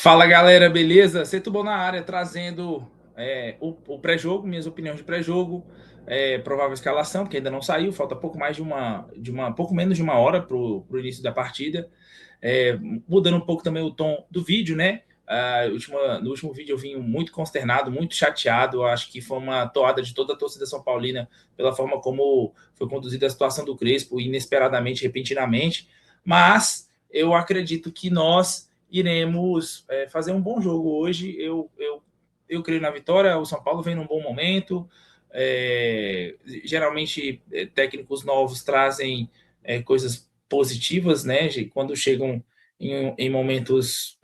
Fala galera, beleza? Setúbal na área, trazendo o pré-jogo, minhas opiniões de pré-jogo, provável escalação, porque ainda não saiu, falta pouco mais pouco menos de uma hora para o início da partida. Mudando um pouco também o tom do vídeo, né? No último vídeo eu vim muito consternado, muito chateado. Eu acho que foi uma toada de toda a torcida São Paulina pela forma como foi conduzida a situação do Crespo, inesperadamente, repentinamente. Mas eu acredito que nós iremos fazer um bom jogo hoje. Eu creio na vitória. O São Paulo vem num bom momento. Geralmente, técnicos novos trazem coisas positivas, né? Quando chegam em momentos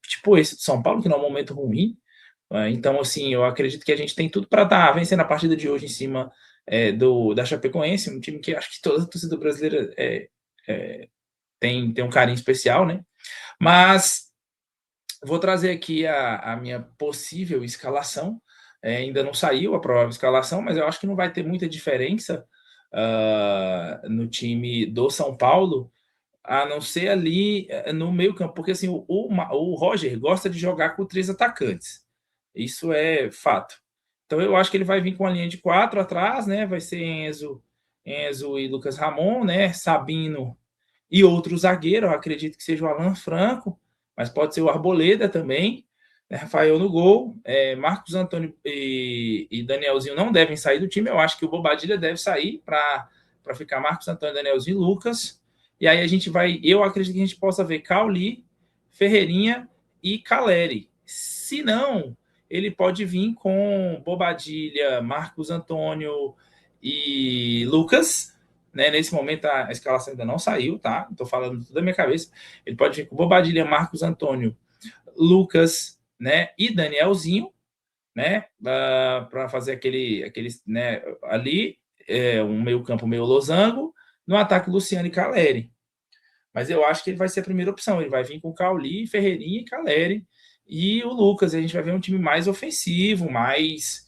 tipo esse de São Paulo, que não é um momento ruim. Então, assim, eu acredito que a gente tem tudo para estar vencendo a partida de hoje em cima da Chapecoense, um time que acho que toda a torcida brasileira tem um carinho especial, né? Mas vou trazer aqui a minha possível escalação. Ainda não saiu a provável escalação, mas eu acho que não vai ter muita diferença no time do São Paulo, a não ser ali no meio campo, porque assim, o Roger gosta de jogar com 3 atacantes. Isso é fato. Então eu acho que ele vai vir com a linha de 4 atrás, né? Vai ser Enzo e Lucas Ramon, né? Sabino e outro zagueiro, eu acredito que seja o Alan Franco, mas pode ser o Arboleda também, né? Rafael no gol, Marcos Antônio e Danielzinho não devem sair do time. Eu acho que o Bobadilha deve sair para ficar Marcos Antônio, Danielzinho e Lucas. E aí a gente vai, eu acredito que a gente possa ver Cauli, Ferreirinha e Caleri. Se não, ele pode vir com Bobadilha, Marcos Antônio e Lucas, né? Nesse momento a escalação ainda não saiu, tá? Estou falando tudo da minha cabeça. Ele pode vir com Bobadilha, Marcos Antônio, Lucas, né? E Danielzinho, né? Para fazer aquele né? Ali, um meio campo meio losango. No ataque, Luciano e Caleri. Mas eu acho que ele vai ser a primeira opção. Ele vai vir com Cauli, Ferreirinha e Caleri. E o Lucas, a gente vai ver um time mais ofensivo, mais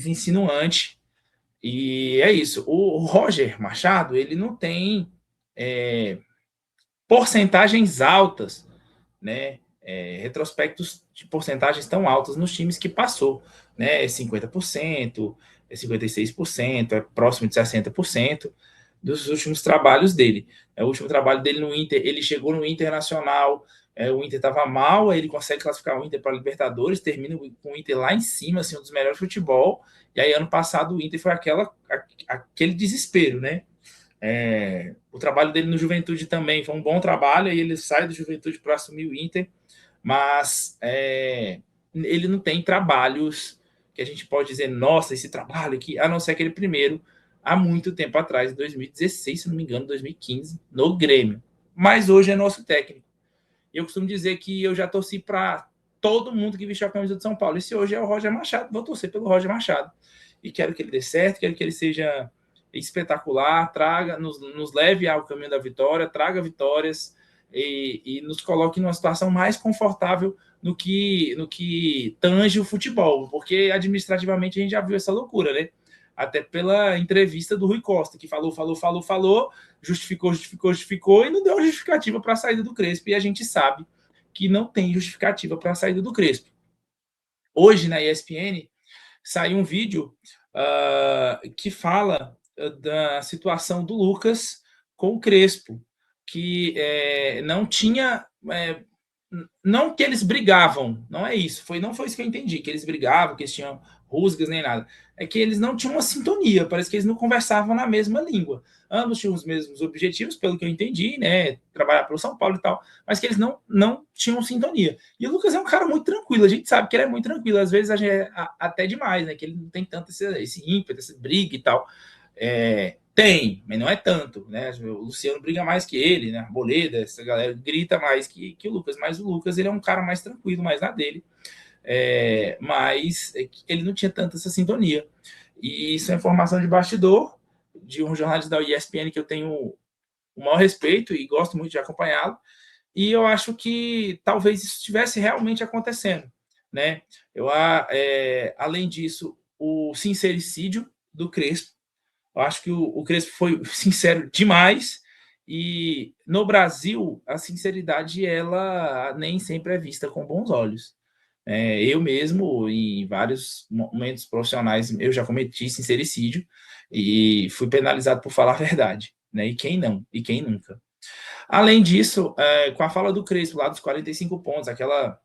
insinuante. E é isso. O Roger Machado, ele não tem porcentagens altas, né? Retrospectos de porcentagens tão altas nos times que passou, né? 50%, 56%, próximo de 60% dos últimos trabalhos dele. O último trabalho dele no Inter, ele chegou no Internacional, o Inter estava mal, aí ele consegue classificar o Inter para a Libertadores, termina com o Inter lá em cima, assim, um dos melhores futebol. E aí ano passado o Inter foi aquele desespero, né? O trabalho dele no Juventude também foi um bom trabalho, e ele sai do Juventude para assumir o Inter, mas ele não tem trabalhos que a gente pode dizer, nossa, esse trabalho aqui, a não ser aquele primeiro, há muito tempo atrás, em 2016, se não me engano, 2015, no Grêmio. Mas hoje é nosso técnico. Eu costumo dizer que eu já torci para todo mundo que vestiu a camisa do São Paulo. E se hoje é o Roger Machado, vou torcer pelo Roger Machado. E quero que ele dê certo, quero que ele seja espetacular, nos leve ao caminho da vitória, traga vitórias e nos coloque numa situação mais confortável no que tange o futebol, porque administrativamente a gente já viu essa loucura, né? Até pela entrevista do Rui Costa, que falou, justificou e não deu justificativa para a saída do Crespo, e a gente sabe que não tem justificativa para a saída do Crespo. Hoje, na ESPN, saiu um vídeo que fala da situação do Lucas com o Crespo, que não tinha... não que eles brigavam, não é isso, não foi isso que eu entendi, que eles brigavam, que eles tinham rusgas nem nada, é que eles não tinham uma sintonia, parece que eles não conversavam na mesma língua. Ambos tinham os mesmos objetivos, pelo que eu entendi, né, trabalhar pelo São Paulo e tal, mas que eles não tinham sintonia. E o Lucas é um cara muito tranquilo, a gente sabe que ele é muito tranquilo, às vezes até demais, né, que ele não tem tanto esse ímpeto, essa briga e tal. Tem, mas não é tanto, né? O Luciano briga mais que ele, né? A Arboleda, essa galera grita mais que o Lucas, mas o Lucas ele é um cara mais tranquilo, mais na dele. Mas ele não tinha tanta essa sintonia. E isso é informação de bastidor de um jornalista da ESPN que eu tenho o maior respeito e gosto muito de acompanhá-lo. E eu acho que talvez isso estivesse realmente acontecendo, né? Além disso, o sincericídio do Crespo. Eu acho que o Crespo foi sincero demais E no Brasil, a sinceridade, ela nem sempre é vista com bons olhos. Eu mesmo, em vários momentos profissionais, eu já cometi sincericídio e fui penalizado por falar a verdade, né? E quem não? E quem nunca? Além disso, com a fala do Crespo lá dos 45 pontos, aquela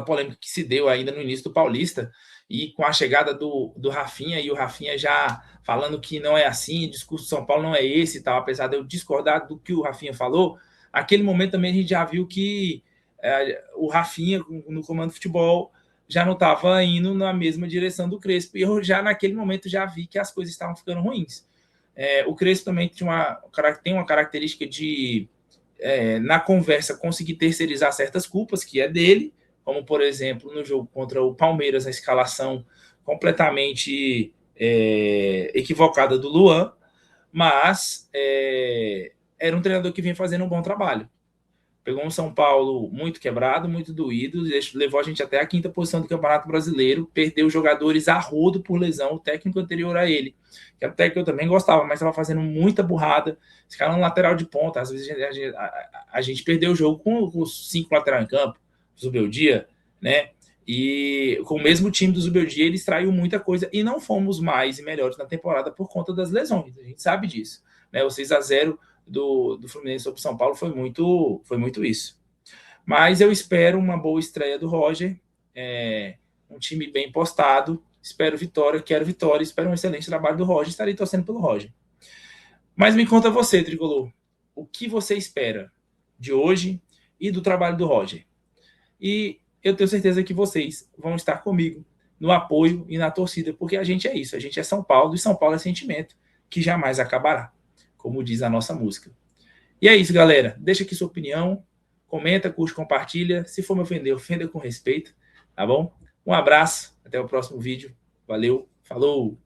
polêmica que se deu ainda no início do Paulista, e com a chegada do Rafinha, e o Rafinha já falando que não é assim, o discurso do São Paulo não é esse e tal, apesar de eu discordar do que o Rafinha falou, aquele momento também a gente já viu que o Rafinha, no comando do futebol, já não estava indo na mesma direção do Crespo, e eu já naquele momento já vi que as coisas estavam ficando ruins. O Crespo também tem uma característica de, na conversa, conseguir terceirizar certas culpas, que é dele, como, por exemplo, no jogo contra o Palmeiras, a escalação completamente equivocada do Luan, mas era um treinador que vinha fazendo um bom trabalho. Pegou um São Paulo muito quebrado, muito doído, levou a gente até a 5ª posição do Campeonato Brasileiro, perdeu jogadores a rodo por lesão, o técnico anterior a ele, que até que eu também gostava, mas estava fazendo muita burrada, esse cara no lateral de ponta, às vezes a gente perdeu o jogo com os 5 laterais em campo, Zubeldia, né? E com o mesmo time do Zubeldia, ele extraiu muita coisa e não fomos mais e melhores na temporada por conta das lesões, a gente sabe disso, né? O 6-0 do Fluminense sobre o São Paulo foi muito isso. Mas eu espero uma boa estreia do Roger, um time bem postado, espero vitória, quero vitória, espero um excelente trabalho do Roger, estarei torcendo pelo Roger. Mas me conta você, Tricolor, o que você espera de hoje e do trabalho do Roger? E eu tenho certeza que vocês vão estar comigo no apoio e na torcida, porque a gente é isso, a gente é São Paulo, e São Paulo é sentimento que jamais acabará, como diz a nossa música. E é isso, galera. Deixa aqui sua opinião, comenta, curte, compartilha. Se for me ofender, ofenda com respeito, tá bom? Um abraço, até o próximo vídeo. Valeu, falou!